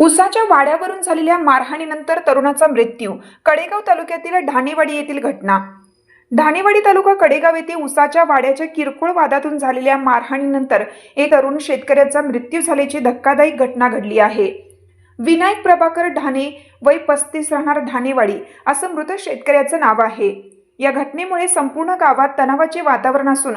उसाच्या वाड्यावरून झालेल्या मारहाणीनंतर तरुणाचा मृत्यू. कडेगाव तालुक्यातील ढाणेवाडी येथील घटना. ढाणेवाडी तालुका कडेगाव येथे उसाच्या वाड्याच्या किरकोळ वादातून झालेल्या मारहाणीनंतर एक तरुण शेतकऱ्याचा मृत्यू झाल्याची धक्कादायक घटना घडली आहे. विनायक प्रभाकर ढाणे, वय 35, राहणार ढाणेवाडी, असं मृत शेतकऱ्याचं नाव आहे. या घटनेमुळे संपूर्ण गावात तणावाचे वातावरण असून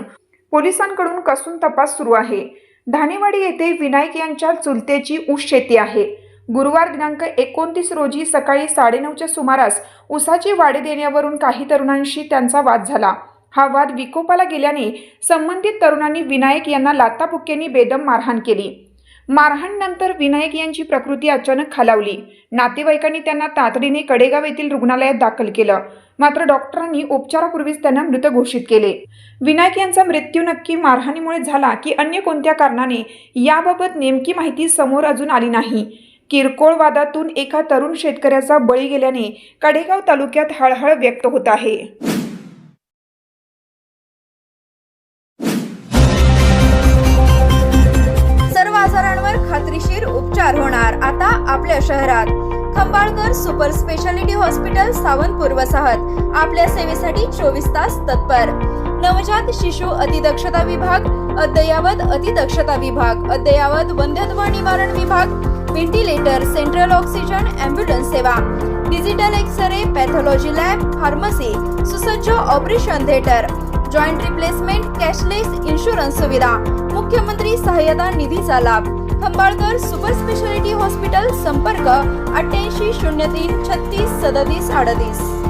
पोलिसांकडून कसून तपास सुरू आहे. ढाणेवाडी येथे विनायक यांच्या चुलत्याची ऊस शेती आहे. गुरुवार दिनांक 29 रोजी सकाळी 9:30च्या सुमारास उसाचे वाडे देण्यावरून काही तरुणांशी त्यांचा वाद झाला. हा वाद विकोपाला गेल्याने संबंधित तरुणांनी विनायक यांना लाथाबुक्क्यांनी बेदम मारहाण केली. मारहाणीनंतर विनायक यांची प्रकृती अचानक खालावली. नातेवाईकांनी त्यांना तातडीने कडेगाव येथील रुग्णालयात दाखल केलं, मात्र डॉक्टरांनी उपचारापूर्वीच त्यांना मृत घोषित केले. विनायक यांचा मृत्यू नक्की मारहाणीमुळे झाला की अन्य कोणत्या कारणाने, याबाबत नेमकी माहिती समोर अजून आली नाही. किरकोळ वादातून एका तरुण शेतकऱ्याचा बळी गेल्याने कडेगाव तालुक्यात हळहळ व्यक्त होत आहे. सर्व आजारांवर खात्रीशीर उपचार होणार आता आपल्या शहरात. Khambalkar super speciality hospital, Sawantpur वसाहत आपल्या सेवेसाठी 24 तास तत्पर. नवजात शिशु अतिदक्षता विभाग, अद्ययावत अतिदक्षता विभाग, अद्ययावत वंध्यत्व निवारण विभाग, व्हेंटिलेटर, सेंट्रल ऑक्सिजन, ॲम्ब्युलन्स सेवा, digital X-ray, pathology lab, pharmacy, सुसज्ज operation theatre, joint replacement, cashless insurance सुविधा, मुख्यमंत्री सहाय्यता निधीचा लाभ. Khambalkar super speciality hospital. संपर्क 88 03 36 37 38.